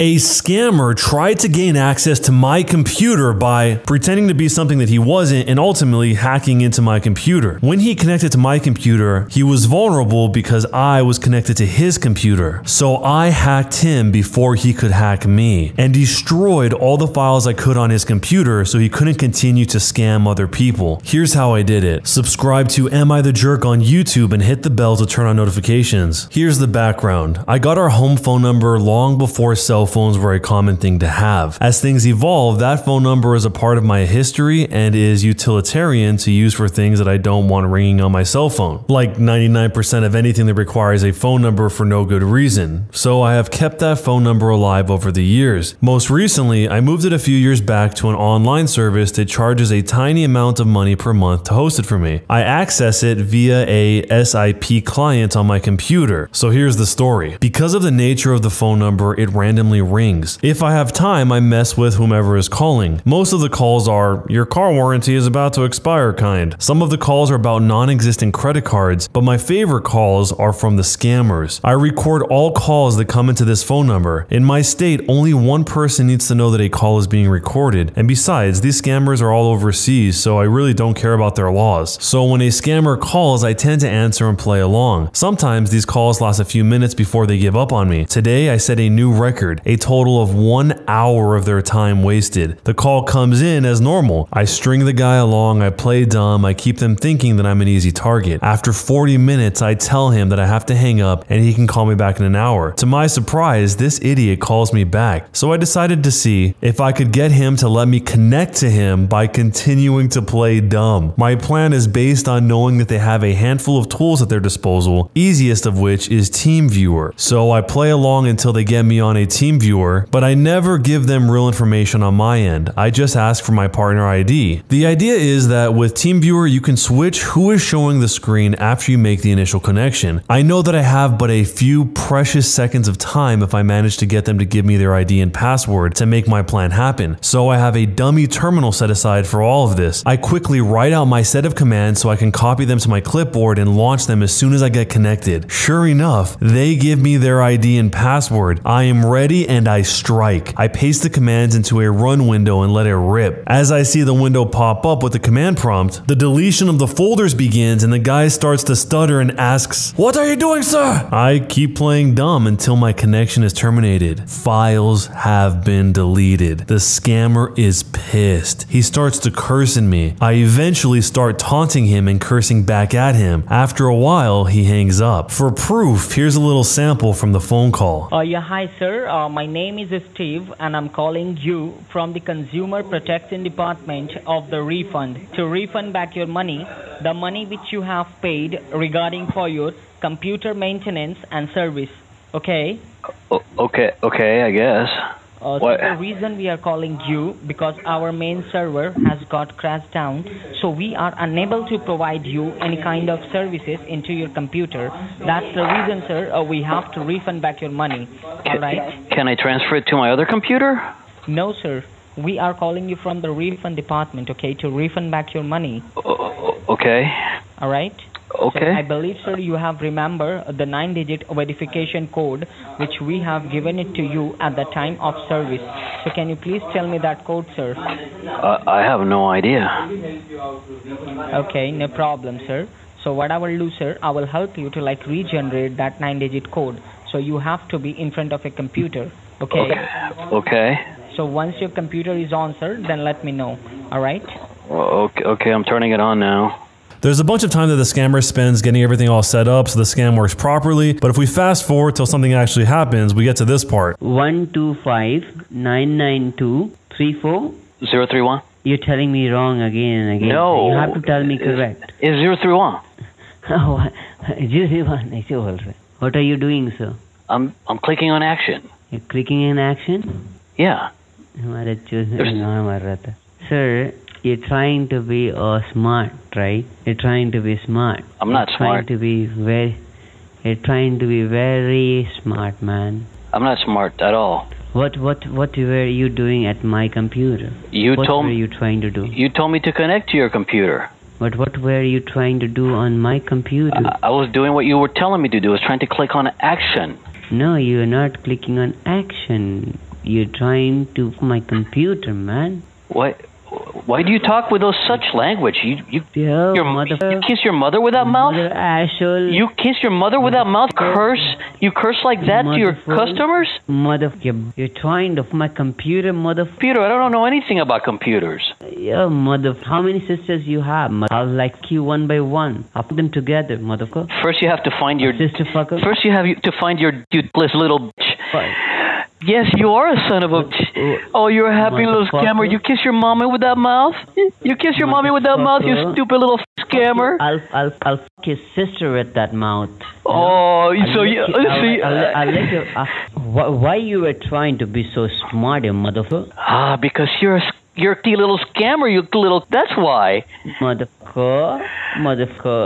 A scammer tried to gain access to my computer by pretending to be something that he wasn't and ultimately hacking into my computer. When he connected to my computer, he was vulnerable because I was connected to his computer. So I hacked him before he could hack me and destroyed all the files I could on his computer so he couldn't continue to scam other people. Here's how I did it. Subscribe to Am I the Jerk on YouTube and hit the bell to turn on notifications. Here's the background. I got our home phone number long before cell phones were a common thing to have. As things evolve, that phone number is a part of my history and is utilitarian to use for things that I don't want ringing on my cell phone, like 99% of anything that requires a phone number for no good reason. So I have kept that phone number alive over the years. Most recently, I moved it a few years back to an online service that charges a tiny amount of money per month to host it for me. I access it via a SIP client on my computer. So here's the story. Because of the nature of the phone number, it randomly rings. If I have time, I mess with whomever is calling. Most of the calls are, your car warranty is about to expire kind. Some of the calls are about non-existent credit cards, but my favorite calls are from the scammers. I record all calls that come into this phone number. In my state, only one person needs to know that a call is being recorded. And besides, these scammers are all overseas, so I really don't care about their laws. So when a scammer calls, I tend to answer and play along. Sometimes these calls last a few minutes before they give up on me. Today, I set a new record, a total of 1 hour of their time wasted. The call comes in as normal. I string the guy along, I play dumb, I keep them thinking that I'm an easy target. After 40 minutes, I tell him that I have to hang up and he can call me back in an hour. To my surprise, this idiot calls me back. So I decided to see if I could get him to let me connect to him by continuing to play dumb. My plan is based on knowing that they have a handful of tools at their disposal, easiest of which is TeamViewer. So I play along until they get me on a TeamViewer, but I never give them real information on my end. I just ask for my partner ID. The idea is that with TeamViewer, you can switch who is showing the screen after you make the initial connection. I know that I have but a few precious seconds of time if I manage to get them to give me their ID and password to make my plan happen. So I have a dummy terminal set aside for all of this. I quickly write out my set of commands so I can copy them to my clipboard and launch them as soon as I get connected. Sure enough, they give me their ID and password. I am ready and I strike. I paste the commands into a run window and let it rip. As I see the window pop up with the command prompt, the deletion of the folders begins and the guy starts to stutter and asks, "What are you doing, sir?" I keep playing dumb until my connection is terminated. Files have been deleted. The scammer is pissed. He starts to curse at me. I eventually start taunting him and cursing back at him. After a while, he hangs up. For proof, here's a little sample from the phone call. Yeah, hi sir. My name is Steve and I'm calling you from the Consumer Protection Department of the refund. To refund back your money, the money which you have paid regarding for your computer maintenance and service. Okay? Okay, I guess. So the reason we are calling you because our main server has got crashed down, so we are unable to provide you any kind of services into your computer. That's the reason, sir, we have to refund back your money. All right? Can I transfer it to my other computer? No, sir. We are calling you from the refund department, okay, to refund back your money. Okay. All right? Okay. So I believe, sir, you have remember the 9-digit verification code which we have given it to you at the time of service. So can you please tell me that code, sir? I have no idea. Okay, no problem, sir. So what I will do, sir, I will help you to regenerate that 9-digit code. So you have to be in front of a computer. Okay? Okay. So once your computer is on, sir, then let me know. All right? Okay, I'm turning it on now. There's a bunch of time that the scammer spends getting everything all set up so the scam works properly, but if we fast forward till something actually happens, we get to this part. 125-992-34. 031? You're telling me wrong again and again. No. You have to tell me correct. It's 031. Oh, 031. What are you doing, sir? I'm clicking on action. You're clicking in action? Yeah. Sir, you're trying to be smart, right? You're trying to be smart. I'm not smart. You're trying to be very smart, man. I'm not smart at all. What were you doing at my computer? What were you trying to do? You told me to connect to your computer. But what were you trying to do on my computer? I was doing what you were telling me to do. I was trying to click on action. No, you're not clicking on action. You're trying to my computer, man. Why do you talk with such language? You kiss your mother with that mouth? You kiss your mother with that mouth? You curse like that to your customers? You're trying to my computer, Computer, I don't know anything about computers. Yeah, how many sisters you have? I'll like you one by one. I'll put them together, motherfucker. First you have to find your sister fucker. First you have to find your useless little bitch. Yes, you are a son of a... Oh, you're a happy little scammer. You kiss your mommy with that mouth? You kiss your mommy with that mouth, you stupid little scammer? I'll fuck your sister with that mouth. Oh, so you... I'll let you... Why you were trying to be so smart, you motherfucker? Ah, because you're a little scammer, you little... That's why. Motherfucker.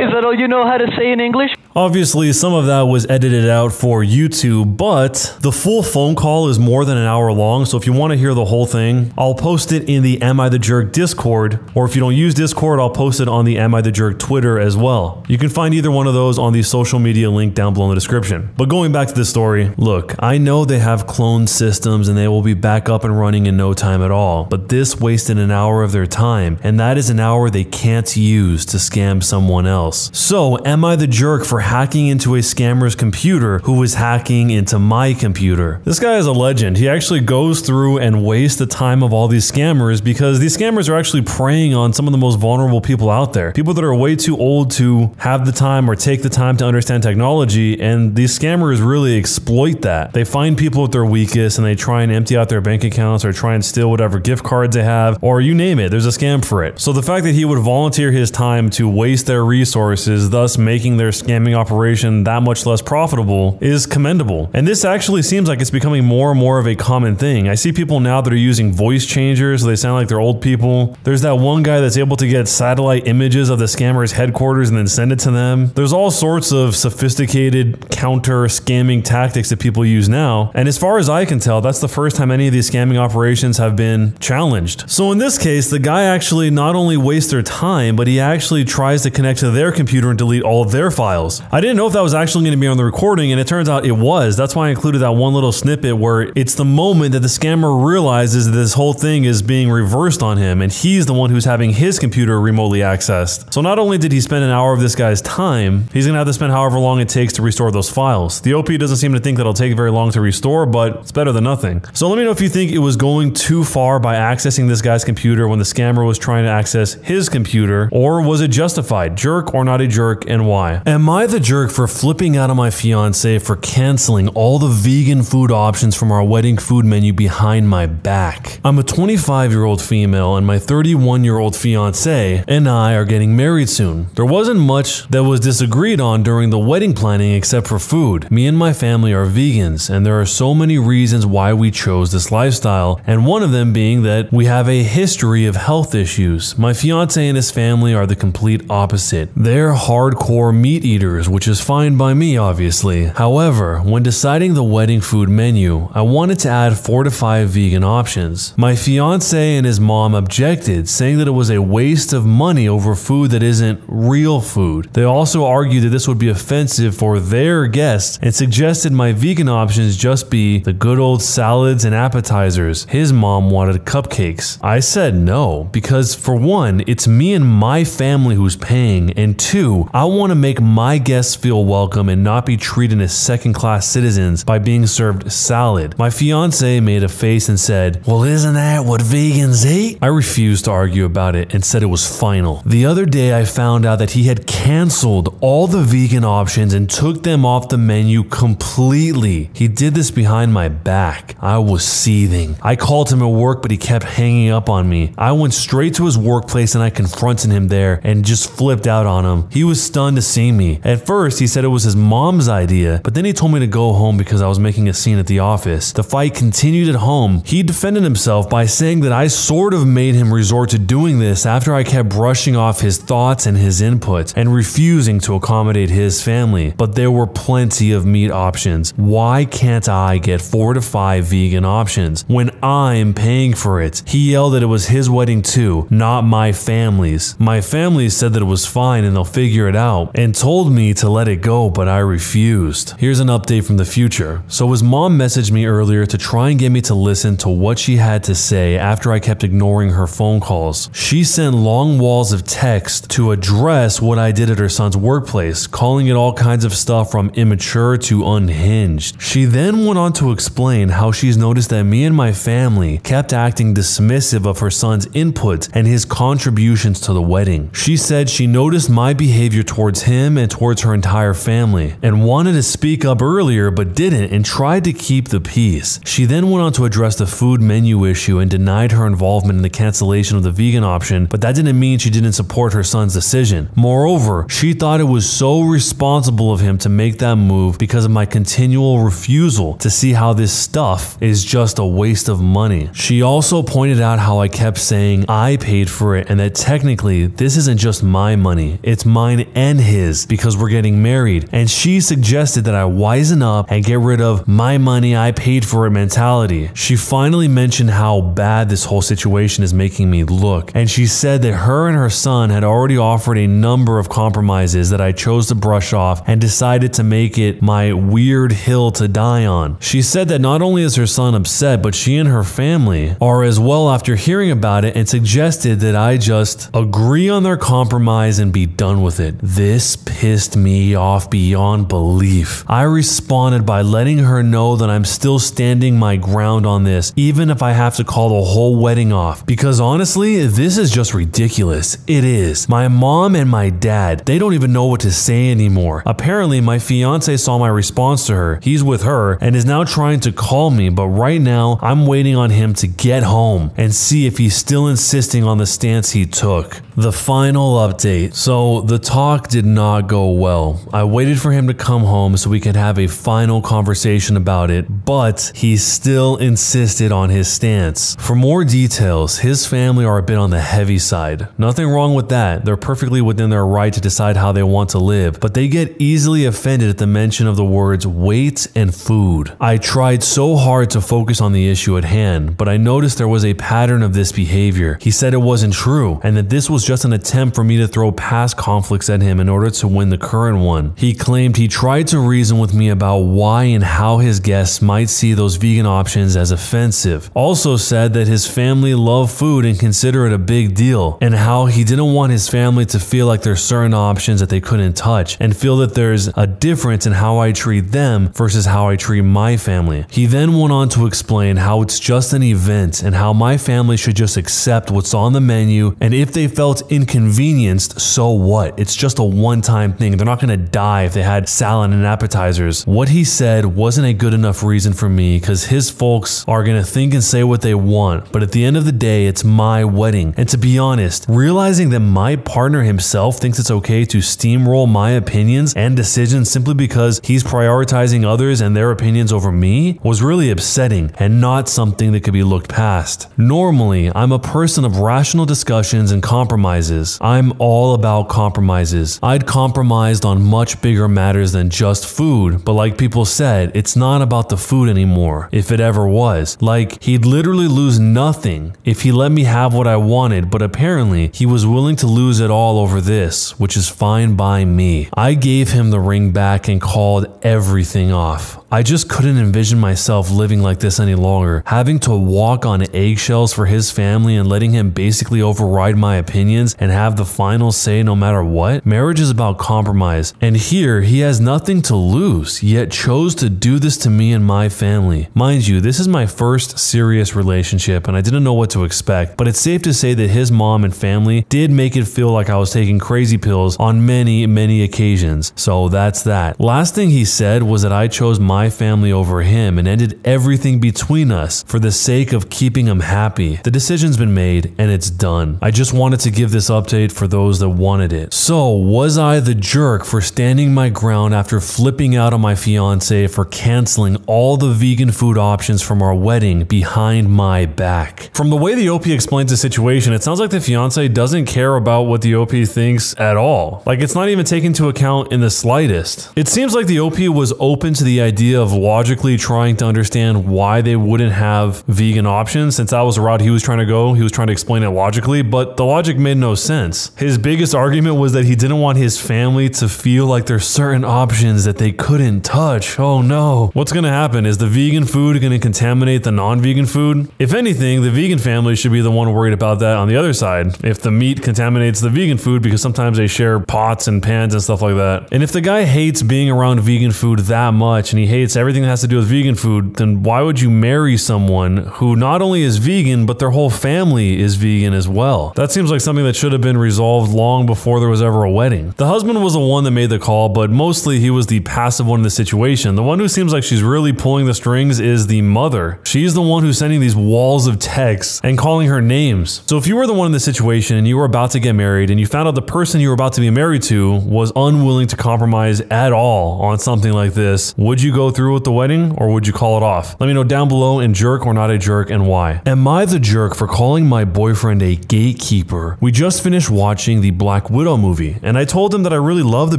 Is that all you know how to say in English? Obviously, some of that was edited out for YouTube, but the full phone call is more than an hour long, so if you want to hear the whole thing, I'll post it in the Am I the Jerk Discord, or if you don't use Discord, I'll post it on the Am I the Jerk Twitter as well. You can find either one of those on the social media link down below in the description. But going back to this story, look, I know they have cloned systems and they will be back up and running in no time at all, but this wasted an hour of their time, and that is an hour they can't use to scam someone else. So, am I the jerk for hacking into a scammer's computer who was hacking into my computer? This guy is a legend. He actually goes through and wastes the time of all these scammers because these scammers are actually preying on some of the most vulnerable people out there. People that are way too old to have the time or take the time to understand technology, and these scammers really exploit that. They find people at their weakest and they try and empty out their bank accounts or try and steal whatever gift cards they have, or you name it, there's a scam for it. So the fact that he would volunteer his time to waste their resources, thus making their scamming operation that much less profitable, is commendable. And this actually seems like it's becoming more and more of a common thing. I see people now that are using voice changers so they sound like they're old people. There's that one guy that's able to get satellite images of the scammer's headquarters and then send it to them. There's all sorts of sophisticated counter scamming tactics that people use now, and as far as I can tell, that's the first time any of these scamming operations have been challenged. So in this case, the guy actually not only wastes their time, but he actually tries to connect to their computer and delete all of their files. I didn't know if that was actually going to be on the recording, and it turns out it was. That's why I included that one little snippet where it's the moment that the scammer realizes that this whole thing is being reversed on him, and he's the one who's having his computer remotely accessed. So not only did he spend an hour of this guy's time, he's going to have to spend however long it takes to restore those files. The OP doesn't seem to think that it'll take very long to restore, but it's better than nothing. So let me know if you think it was going too far by accessing this guy's computer when the scammer was trying to access his computer, or was it justified? Jerk or not a jerk, and why? Am I the jerk for flipping out on my fiance for canceling all the vegan food options from our wedding food menu behind my back? I'm a 25-year-old female and my 31-year-old fiance and I are getting married soon. There wasn't much that was disagreed on during the wedding planning except for food. Me and my family are vegans, and there are so many reasons why we chose this lifestyle, and one of them being that we have a history of health issues. My fiance and his family are the complete opposite. They're hardcore meat eaters, which is fine by me, obviously. However, when deciding the wedding food menu, I wanted to add 4 to 5 vegan options. My fiance and his mom objected, saying that it was a waste of money over food that isn't real food. They also argued that this would be offensive for their guests and suggested my vegan options just be the good old salads and appetizers. His mom wanted cupcakes. I said no, because for one, it's me and my family who's paying, and two, I want to make my guests feel welcome and not be treated as second-class citizens by being served salad. My fiance made a face and said, "Well, isn't that what vegans eat?" I refused to argue about it and said it was final. The other day, I found out that he had canceled all the vegan options and took them off the menu completely. He did this behind my back. I was seething. I called him at work, but he kept hanging up on me. I went straight to his workplace and I confronted him there and just flipped out on him. He was stunned to see me. At first, he said it was his mom's idea, but then he told me to go home because I was making a scene at the office. The fight continued at home. He defended himself by saying that I sort of made him resort to doing this after I kept brushing off his thoughts and his inputs and refusing to accommodate his family. But there were plenty of meat options. Why can't I get 4 to 5 vegan options when I'm paying for it? He yelled that it was his wedding too, not my family's. My family said that it was fine and they'll figure it out, and told me me to let it go, but I refused. Here's an update from the future. So his mom messaged me earlier to try and get me to listen to what she had to say after I kept ignoring her phone calls. She sent long walls of text to address what I did at her son's workplace, calling it all kinds of stuff from immature to unhinged. She then went on to explain how she's noticed that me and my family kept acting dismissive of her son's input and his contributions to the wedding. She said she noticed my behavior towards him and towards her entire family and wanted to speak up earlier but didn't and tried to keep the peace. She then went on to address the food menu issue and denied her involvement in the cancellation of the vegan option, but that didn't mean she didn't support her son's decision. Moreover, she thought it was so responsible of him to make that move because of my continual refusal to see how this stuff is just a waste of money. She also pointed out how I kept saying I paid for it and that technically this isn't just my money, it's mine and his because we're getting married, and she suggested that I wisen up and get rid of my money, I paid for it mentality. She finally mentioned how bad this whole situation is making me look, and she said that her and her son had already offered a number of compromises that I chose to brush off and decided to make it my weird hill to die on. She said that not only is her son upset, but she and her family are as well after hearing about it, and suggested that I just agree on their compromise and be done with it. This pissed me off beyond belief. I responded by letting her know that I'm still standing my ground on this, even if I have to call the whole wedding off, because honestly, this is just ridiculous. It is. My mom and my dad, they don't even know what to say anymore. Apparently, my fiance saw my response to her. He's with her and is now trying to call me, but right now, I'm waiting on him to get home and see if he's still insisting on the stance he took. The final update. So the talk did not go well. I waited for him to come home so we could have a final conversation about it, but he still insisted on his stance. For more details, his family are a bit on the heavy side. Nothing wrong with that. They're perfectly within their right to decide how they want to live, but they get easily offended at the mention of the words weight and food. I tried so hard to focus on the issue at hand, but I noticed there was a pattern of this behavior. He said it wasn't true and that this was just an attempt for me to throw past conflicts at him in order to win the current one. He claimed he tried to reason with me about why and how his guests might see those vegan options as offensive. Also said that his family love food and consider it a big deal, and how he didn't want his family to feel like there's certain options that they couldn't touch and feel that there's a difference in how I treat them versus how I treat my family. He then went on to explain how it's just an event and how my family should just accept what's on the menu, and if they felt inconvenienced, so what? It's just a one-time thing. They're not gonna die if they had salad and appetizers. What he said wasn't a good enough reason for me because his folks are gonna think and say what they want, but at the end of the day, it's my wedding. And to be honest, realizing that my partner himself thinks it's okay to steamroll my opinions and decisions simply because he's prioritizing others and their opinions over me was really upsetting and not something that could be looked past. Normally, I'm a person of rational discussions and compromises. I'm all about compromises. I'd compromised on much bigger matters than just food, but like people said, it's not about the food anymore, if it ever was. Like, he'd literally lose nothing if he let me have what I wanted, but apparently he was willing to lose it all over this, which is fine by me. I gave him the ring back and called everything off. I just couldn't envision myself living like this any longer, having to walk on eggshells for his family and letting him basically override my opinions and have the final say no matter what. Marriage is about compromise, and here he has nothing to lose, yet chose to do this to me and my family. Mind you, this is my first serious relationship and I didn't know what to expect, but it's safe to say that his mom and family did make it feel like I was taking crazy pills on many occasions, so that's that. Last thing he said was that I chose my family over him and ended everything between us for the sake of keeping him happy. The decision's been made and it's done. I just wanted to give this update for those that wanted it. So, was I the jerk for standing my ground after flipping out on my fiance for canceling all the vegan food options from our wedding behind my back? From the way the OP explains the situation, it sounds like the fiance doesn't care about what the OP thinks at all. Like, it's not even taken into account in the slightest. It seems like the OP was open to the idea of logically trying to understand why they wouldn't have vegan options, since that was the route he was trying to go. He was trying to explain it logically, but the logic made no sense. His biggest argument was that he didn't want his family to feel like there's certain options that they couldn't touch. Oh no. What's gonna happen? Is the vegan food gonna contaminate the non-vegan food? If anything, the vegan family should be the one worried about that on the other side. If the meat contaminates the vegan food, because sometimes they share pots and pans and stuff like that. And if the guy hates being around vegan food that much and he hates everything that has to do with vegan food, then why would you marry someone who not only is vegan, but their whole family is vegan as well? That seems like something that should have been resolved long before there was ever a wedding. The husband was the one that made the call, but mostly he was the passive one in the situation. The one who seems like she's really pulling the strings is the mother. She's the one who's sending these walls of texts and calling her names. So if you were the one in the situation and you were about to get married and you found out the person you were about to be married to was unwilling to compromise at all on something like this, would you go through with the wedding or would you call it off? Let me know down below in jerk or not a jerk and why. Am I the jerk for calling my boyfriend a gatekeeper? We just finished watching the Black Widow movie and I told him that I really loved the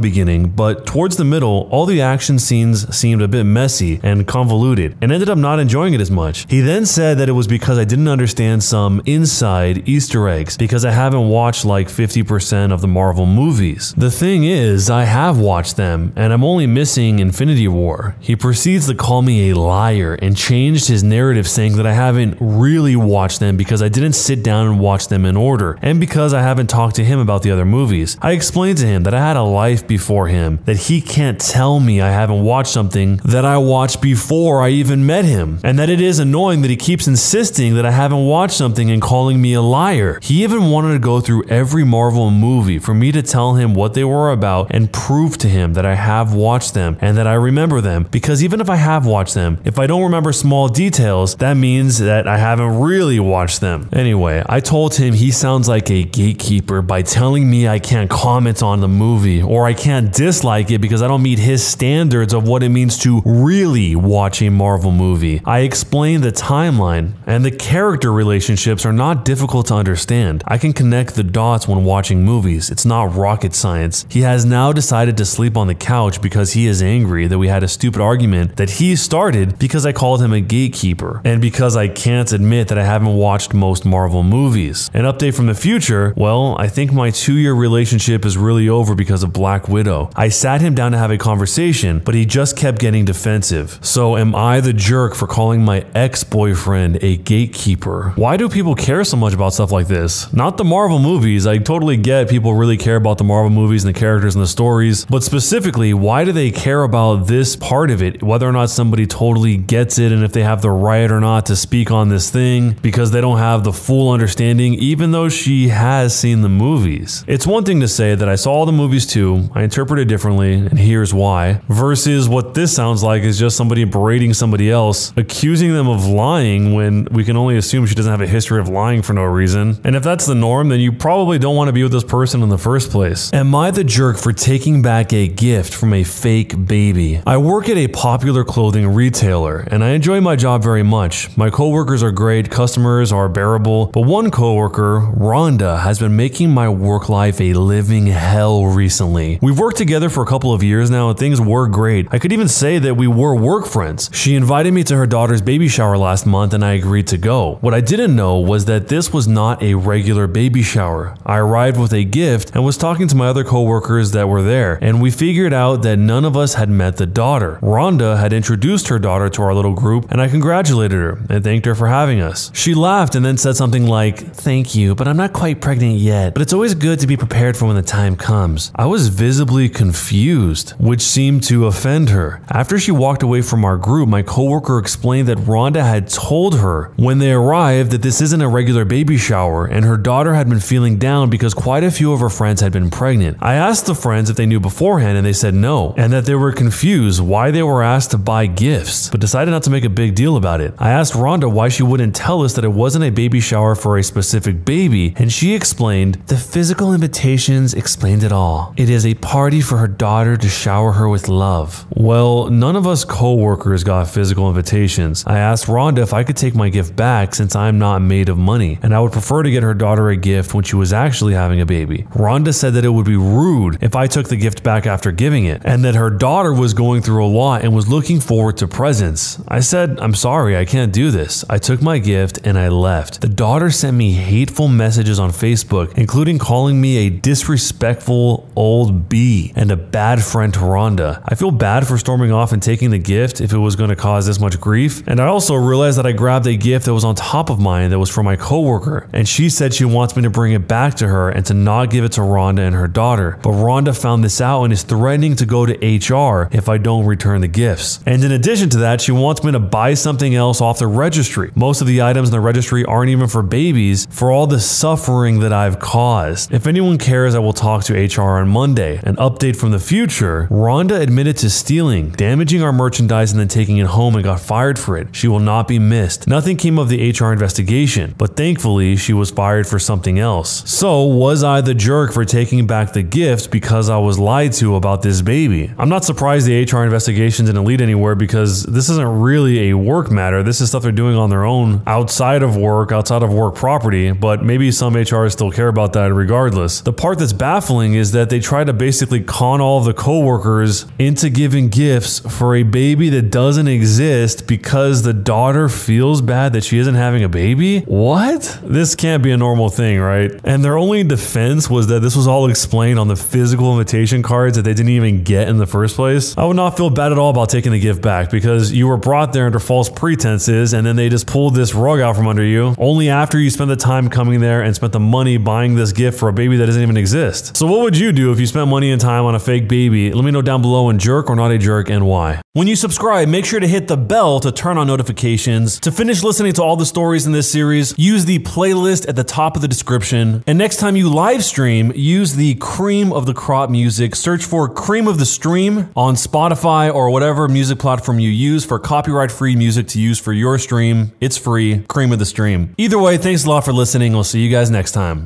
beginning, but towards the middle, all the action scenes seemed a bit messy and convoluted and ended up not enjoying it as much. He then said that it was because I didn't understand some inside Easter eggs because I haven't watched like 50% of the Marvel movies. The thing is, I have watched them and I'm only missing Infinity War. He proceeds to call me a liar and changed his narrative saying that I haven't really watched them because I didn't sit down and watch them in order and because I haven't talked to him about the other movies. I explained to him that I had a life before him, that he can't tell me I haven't watched something that I watched before I even met him, and that it is annoying that he keeps insisting that I haven't watched something and calling me a liar. He even wanted to go through every Marvel movie for me to tell him what they were about and prove to him that I have watched them and that I remember them, because even if I have watched them, if I don't remember small details, that means that I haven't really watched them. Anyway, I told him he sounds like a gatekeeper by telling me I can't comment on the movie or I can't dislike it because I don't meet his standards of what it means to really watch a Marvel movie. I explained the timeline and the character relationships are not difficult to understand. I can connect the dots when watching movies. It's not rocket science. He has now decided to sleep on the couch because he is angry that we had a stupid argument that he started because I called him a gatekeeper and because I can't admit that I haven't watched most Marvel movies. An update from the future, well, I think my 2-year relationship is really over because of Black Widow. I sat him down to have a conversation, but he just kept getting defensive. So am I the jerk for calling my ex-boyfriend a gatekeeper? Why do people care so much about stuff like this? Not the Marvel movies. I totally get people really care about the Marvel movies and the characters and the stories, but specifically, why do they care about this part of it? Whether or not somebody totally gets it and if they have the right or not to speak on this thing because they don't have the full understanding, even though she has seen the movies. It's one thing to say that I saw all the movies too, I interpret it differently, and here's why, versus what this sounds like is just somebody berating somebody else, accusing them of lying when we can only assume she doesn't have a history of lying for no reason. And if that's the norm, then you probably don't want to be with this person in the first place. Am I the jerk for taking back a gift from a fake baby? I work at a popular clothing retailer and I enjoy my job very much. My coworkers are great, customers are bearable, but one coworker, Rhonda, has been making my work life a living hell recently. We've worked together for a couple of years now and things were great. I could even say that we were work friends. She invited me to her daughter's baby shower last month and I agreed to go. What I didn't know was that this was not a regular baby shower. I arrived with a gift and was talking to my other coworkers that were there, and we figured out that none of us had met the daughter. Rhonda had introduced her daughter to our little group and I congratulated her and thanked her for having us. She laughed and then said something like, "Thank you, but I'm not quite pregnant yet, but it's always good to be prepared for when the time comes." I was visibly confused, which seemed to offend her. After she walked away from our group, my coworker explained that Rhonda had told her when they arrived that this isn't a regular baby shower and her daughter had been feeling down because quite a few of her friends had been pregnant. I asked the friends if they knew beforehand and they said no, and that they were confused why they were asked to buy gifts, but decided not to make a big deal about it. I asked Rhonda why she wouldn't tell us that it wasn't a baby shower for a specific baby, and she explained, "The physical invitations explained it all. It is a party for her daughter to shower her with love." Well, none of us co-workers got physical invitations. I asked Rhonda if I could take my gift back since I'm not made of money, and I would prefer to get her daughter a gift when she was actually having a baby. Rhonda said that it would be rude if I took the gift back after giving it, and that her daughter was going through a lot and was looking forward to presents. I said, "I'm sorry, I can't do this." I took my gift and I left. The daughter sent me hateful messages on Facebook, including calling me a disrespectful old called B and a bad friend to Rhonda. I feel bad for storming off and taking the gift if it was going to cause this much grief. And I also realized that I grabbed a gift that was on top of mine that was for my coworker. And she said she wants me to bring it back to her and to not give it to Rhonda and her daughter. But Rhonda found this out and is threatening to go to HR if I don't return the gifts. And in addition to that, she wants me to buy something else off the registry. Most of the items in the registry aren't even for babies, for all the suffering that I've caused. If anyone cares, I will talk to HR on Monday. An update from the future: Rhonda admitted to stealing, damaging our merchandise, and then taking it home and got fired for it. She will not be missed. Nothing came of the HR investigation, but thankfully she was fired for something else. So was I the jerk for taking back the gift because I was lied to about this baby? I'm not surprised the HR investigation didn't lead anywhere, because this isn't really a work matter. This is stuff they're doing on their own outside of work property, but maybe some HRs still care about that regardless. The part that's baffling is that they try to basically con all of the coworkers into giving gifts for a baby that doesn't exist because the daughter feels bad that she isn't having a baby? What? This can't be a normal thing, right? And their only defense was that this was all explained on the physical invitation cards that they didn't even get in the first place. I would not feel bad at all about taking the gift back, because you were brought there under false pretenses and then they just pulled this rug out from under you only after you spent the time coming there and spent the money buying this gift for a baby that doesn't even exist. So what would you do if you spent money and time on a fake baby? Let me know down below in jerk or not a jerk, and why. When you subscribe, make sure to hit the bell to turn on notifications. To finish listening to all the stories in this series, use the playlist at the top of the description. And next time you live stream, use the cream of the crop music. Search for Cream of the Stream on Spotify or whatever music platform you use for copyright-free music to use for your stream. It's free. Cream of the Stream. Either way, thanks a lot for listening. We'll see you guys next time.